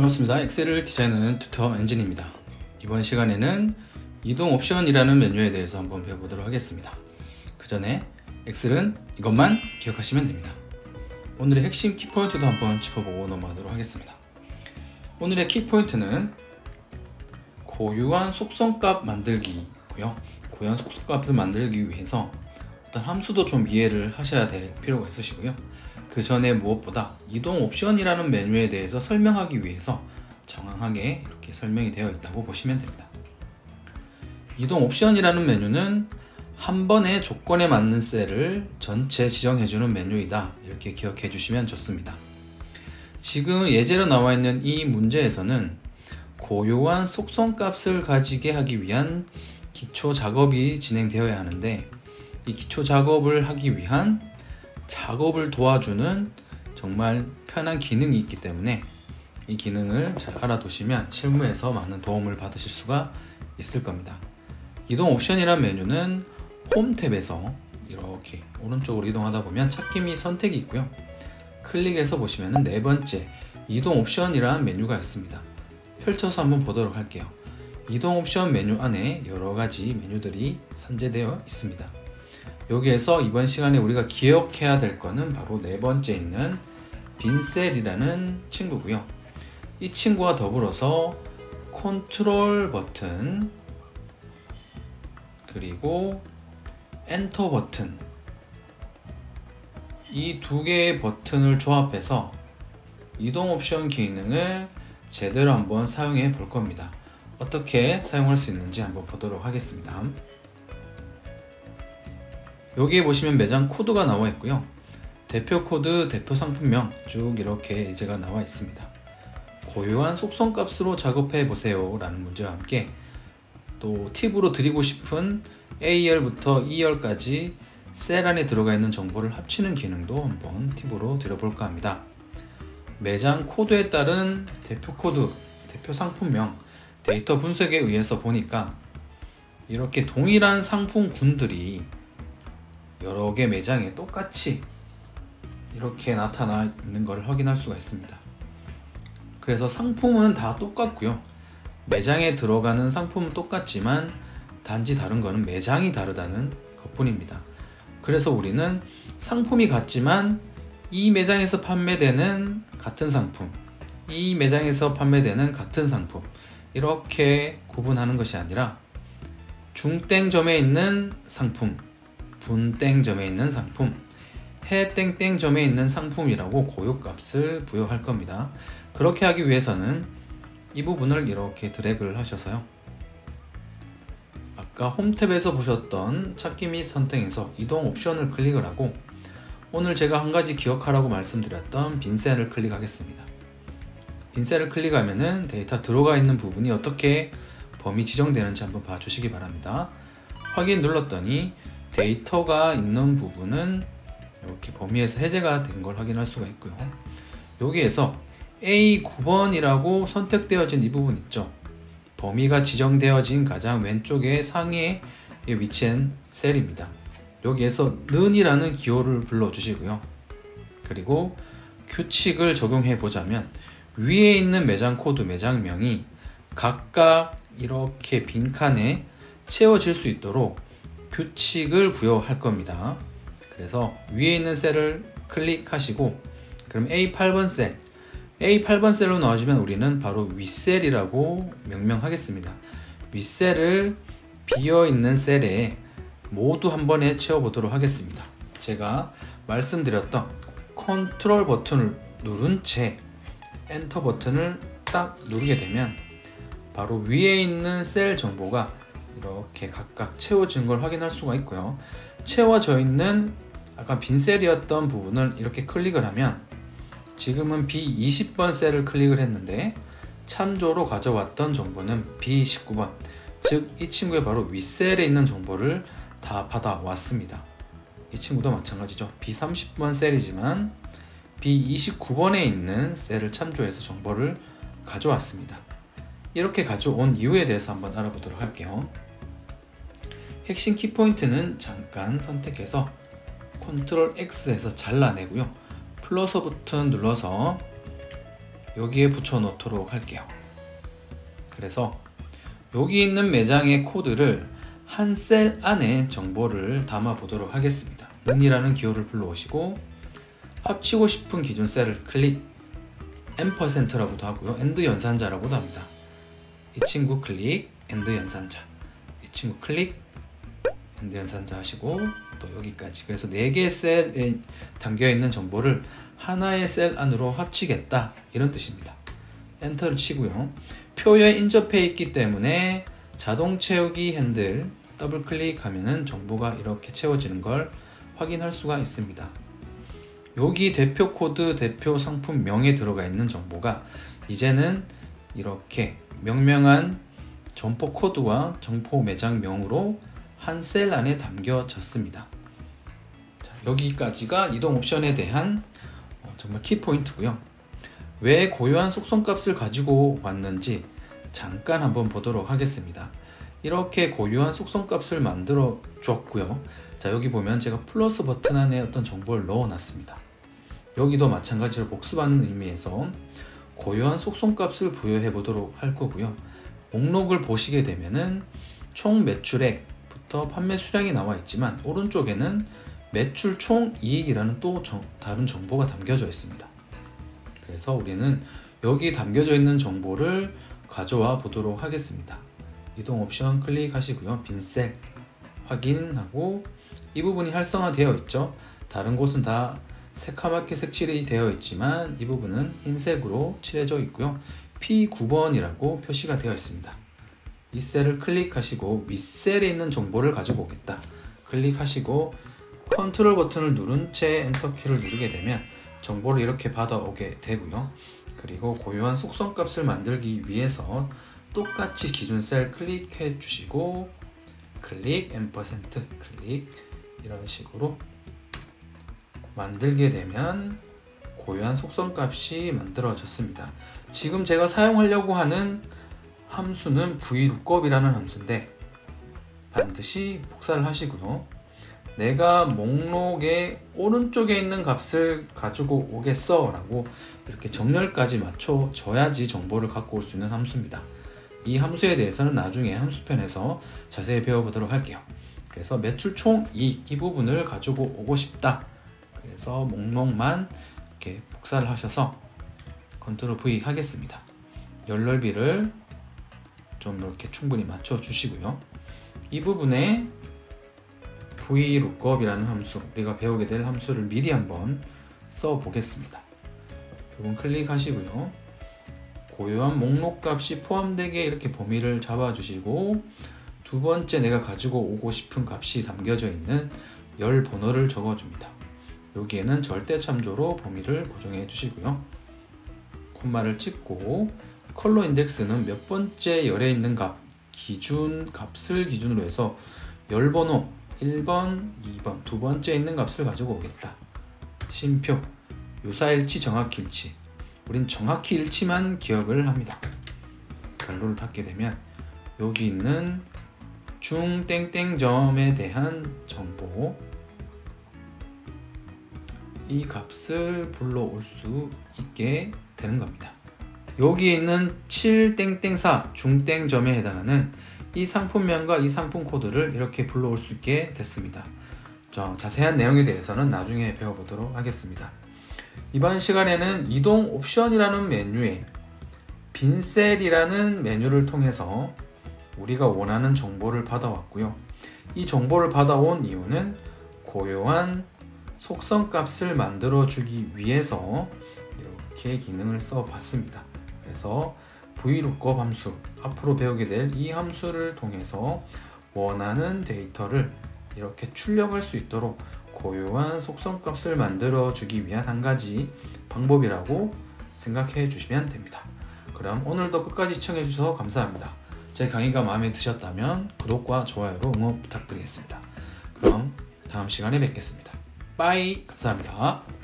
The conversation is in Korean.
반갑습니다. 엑셀을 디자인하는 튜터 엔진입니다. 이번 시간에는 이동 옵션이라는 메뉴에 대해서 한번 배워보도록 하겠습니다. 그 전에 엑셀은 이것만 기억하시면 됩니다. 오늘의 핵심 키포인트도 한번 짚어보고 넘어가도록 하겠습니다. 오늘의 키포인트는 고유한 속성값 만들기고요. 고유한 속성값을 만들기 위해서 어떤 함수도 좀 이해를 하셔야 될 필요가 있으시고요. 그 전에 무엇보다 이동 옵션이라는 메뉴에 대해서 설명하기 위해서 정확하게 이렇게 설명이 되어 있다고 보시면 됩니다. 이동 옵션이라는 메뉴는 한 번의 조건에 맞는 셀을 전체 지정해주는 메뉴이다. 이렇게 기억해 주시면 좋습니다. 지금 예제로 나와 있는 이 문제에서는 고유한 속성값을 가지게 하기 위한 기초 작업이 진행되어야 하는데, 이 기초 작업을 하기 위한 작업을 도와주는 정말 편한 기능이 있기 때문에 이 기능을 잘 알아두시면 실무에서 많은 도움을 받으실 수가 있을 겁니다. 이동 옵션이란 메뉴는 홈 탭에서 이렇게 오른쪽으로 이동하다 보면 찾기 및 선택이 있고요. 클릭해서 보시면 네 번째 이동 옵션이란 메뉴가 있습니다. 펼쳐서 한번 보도록 할게요. 이동 옵션 메뉴 안에 여러 가지 메뉴들이 산재되어 있습니다. 여기에서 이번 시간에 우리가 기억해야 될 거는 바로 네 번째 있는 빈셀이라는 친구고요. 이 친구와 더불어서 컨트롤 버튼 그리고 엔터 버튼, 이 두 개의 버튼을 조합해서 이동 옵션 기능을 제대로 한번 사용해 볼 겁니다. 어떻게 사용할 수 있는지 한번 보도록 하겠습니다. 여기에 보시면 매장 코드가 나와 있고요. 대표 코드, 대표 상품명 쭉 이렇게 예제가 나와 있습니다. 고유한 속성값으로 작업해 보세요 라는 문제와 함께 또 팁으로 드리고 싶은 A열부터 E열까지 셀 안에 들어가 있는 정보를 합치는 기능도 한번 팁으로 드려볼까 합니다. 매장 코드에 따른 대표 코드, 대표 상품명, 데이터 분석에 의해서 보니까 이렇게 동일한 상품군들이 여러 개 매장에 똑같이 이렇게 나타나 있는 것을 확인할 수가 있습니다. 그래서 상품은 다 똑같고요. 매장에 들어가는 상품은 똑같지만 단지 다른 거는 매장이 다르다는 것뿐입니다. 그래서 우리는 상품이 같지만 이 매장에서 판매되는 같은 상품, 이 매장에서 판매되는 같은 상품, 이렇게 구분하는 것이 아니라 중땡점에 있는 상품, 분땡점에 있는 상품, 해땡땡점에 있는 상품이라고 고유값을 부여할 겁니다. 그렇게 하기 위해서는 이 부분을 이렇게 드래그를 하셔서요. 아까 홈 탭에서 보셨던 찾기 및 선택에서 이동 옵션을 클릭을 하고 오늘 제가 한 가지 기억하라고 말씀드렸던 빈셀을 클릭하겠습니다. 빈셀을 클릭하면은 데이터 들어가 있는 부분이 어떻게 범위 지정되는지 한번 봐주시기 바랍니다. 확인 눌렀더니 데이터가 있는 부분은 이렇게 범위에서 해제가 된 걸 확인할 수가 있고요. 여기에서 A9번이라고 선택되어진 이 부분 있죠. 범위가 지정되어진 가장 왼쪽에 상위에 위치한 셀입니다. 여기에서 는이라는 기호를 불러주시고요. 그리고 규칙을 적용해 보자면 위에 있는 매장 코드, 매장명이 각각 이렇게 빈칸에 채워질 수 있도록 규칙을 부여할 겁니다. 그래서 위에 있는 셀을 클릭하시고 그럼 A8번 셀, A8번 셀로 나와주면 우리는 바로 윗셀이라고 명명하겠습니다. 윗셀을 비어있는 셀에 모두 한 번에 채워보도록 하겠습니다. 제가 말씀드렸던 컨트롤 버튼을 누른 채 엔터 버튼을 딱 누르게 되면 바로 위에 있는 셀 정보가 이렇게 각각 채워진 걸 확인할 수가 있고요. 채워져 있는 아까 빈 셀이었던 부분을 이렇게 클릭을 하면 지금은 B20번 셀을 클릭을 했는데 참조로 가져왔던 정보는 B19번, 즉 이 친구의 바로 윗셀에 있는 정보를 다 받아왔습니다. 이 친구도 마찬가지죠. B30번 셀이지만 B29번에 있는 셀을 참조해서 정보를 가져왔습니다. 이렇게 가져온 이유에 대해서 한번 알아보도록 할게요. 핵심 키포인트는 잠깐 선택해서 컨트롤 X에서 잘라내고요. 플러스 버튼 눌러서 여기에 붙여 놓도록 할게요. 그래서 여기 있는 매장의 코드를 한 셀 안에 정보를 담아 보도록 하겠습니다. 는이라는 기호를 불러오시고 합치고 싶은 기준 셀을 클릭, %라고도 하고요. AND 연산자라고도 합니다. 이 친구 클릭, AND 연산자, 이 친구 클릭, AND 연산자 하시고 또 여기까지. 그래서 4개의 셀에 담겨있는 정보를 하나의 셀 안으로 합치겠다, 이런 뜻입니다. 엔터를 치고요. 표에 인접해 있기 때문에 자동 채우기 핸들 더블 클릭하면은 정보가 이렇게 채워지는 걸 확인할 수가 있습니다. 여기 대표 코드, 대표 상품명에 들어가 있는 정보가 이제는 이렇게 명명한 점포 코드와 점포 매장명으로 한 셀 안에 담겨졌습니다. 자, 여기까지가 이동 옵션에 대한 정말 키포인트고요. 왜 고유한 속성값을 가지고 왔는지 잠깐 한번 보도록 하겠습니다. 이렇게 고유한 속성값을 만들어 줬고요. 자, 여기 보면 제가 플러스 버튼 안에 어떤 정보를 넣어 놨습니다. 여기도 마찬가지로 복습하는 의미에서 고유한 속성값을 부여해 보도록 할 거고요. 목록을 보시게 되면은 총 매출액부터 판매 수량이 나와 있지만 오른쪽에는 매출 총 이익이라는 또 다른 정보가 담겨져 있습니다. 그래서 우리는 여기 담겨져 있는 정보를 가져와 보도록 하겠습니다. 이동 옵션 클릭하시고요. 빈 셀 확인하고 이 부분이 활성화되어 있죠. 다른 곳은 다 새카맣게 색칠이 되어 있지만 이 부분은 흰색으로 칠해져 있고요. P9번이라고 표시가 되어 있습니다. 이 셀을 클릭하시고 윗셀에 있는 정보를 가지고 오겠다. 클릭하시고 컨트롤 버튼을 누른 채 엔터키를 누르게 되면 정보를 이렇게 받아오게 되고요. 그리고 고유한 속성값을 만들기 위해서 똑같이 기준 셀 클릭해 주시고 클릭, %, 클릭 이런 식으로 만들게 되면 고유한 속성값이 만들어졌습니다. 지금 제가 사용하려고 하는 함수는 VLOOKUP이라는 함수인데 반드시 복사를 하시고요. 내가 목록의 오른쪽에 있는 값을 가지고 오겠어 라고 이렇게 정렬까지 맞춰줘야지 정보를 갖고 올 수 있는 함수입니다. 이 함수에 대해서는 나중에 함수편에서 자세히 배워보도록 할게요. 그래서 매출 총 이익 이 부분을 가지고 오고 싶다. 그래서 목록만 이렇게 복사를 하셔서 컨트롤 V 하겠습니다. 열 넓이를 좀 이렇게 충분히 맞춰 주시고요. 이 부분에 VLOOKUP이라는 함수, 우리가 배우게 될 함수를 미리 한번 써 보겠습니다. 부분 클릭하시고요. 고유한 목록값이 포함되게 이렇게 범위를 잡아주시고 두 번째 내가 가지고 오고 싶은 값이 담겨져 있는 열 번호를 적어줍니다. 여기에는 절대 참조로 범위를 고정해 주시고요. 콤마를 찍고 컬러 인덱스는 몇 번째 열에 있는 값, 기준 값을 기준으로 해서 열 번호 1번, 2번 두 번째 있는 값을 가지고 오겠다. 쉼표, 유사일치, 정확일치. 우린 정확히 일치만 기억을 합니다. 결론을 닫게 되면 여기 있는 중 땡땡점에 대한 정보, 이 값을 불러올 수 있게 되는 겁니다. 여기 있는 7땡땡4 중땡점에 해당하는 이 상품명과 이 상품 코드를 이렇게 불러올 수 있게 됐습니다. 자세한 내용에 대해서는 나중에 배워보도록 하겠습니다. 이번 시간에는 이동 옵션이라는 메뉴에 빈셀이라는 메뉴를 통해서 우리가 원하는 정보를 받아왔고요. 이 정보를 받아온 이유는 고요한 속성값을 만들어주기 위해서 이렇게 기능을 써봤습니다. 그래서 VLOOKUP 함수, 앞으로 배우게 될 이 함수를 통해서 원하는 데이터를 이렇게 출력할 수 있도록 고유한 속성값을 만들어주기 위한 한 가지 방법이라고 생각해 주시면 됩니다. 그럼 오늘도 끝까지 시청해 주셔서 감사합니다. 제 강의가 마음에 드셨다면 구독과 좋아요로 응원 부탁드리겠습니다. 그럼 다음 시간에 뵙겠습니다. 빠이! 감사합니다.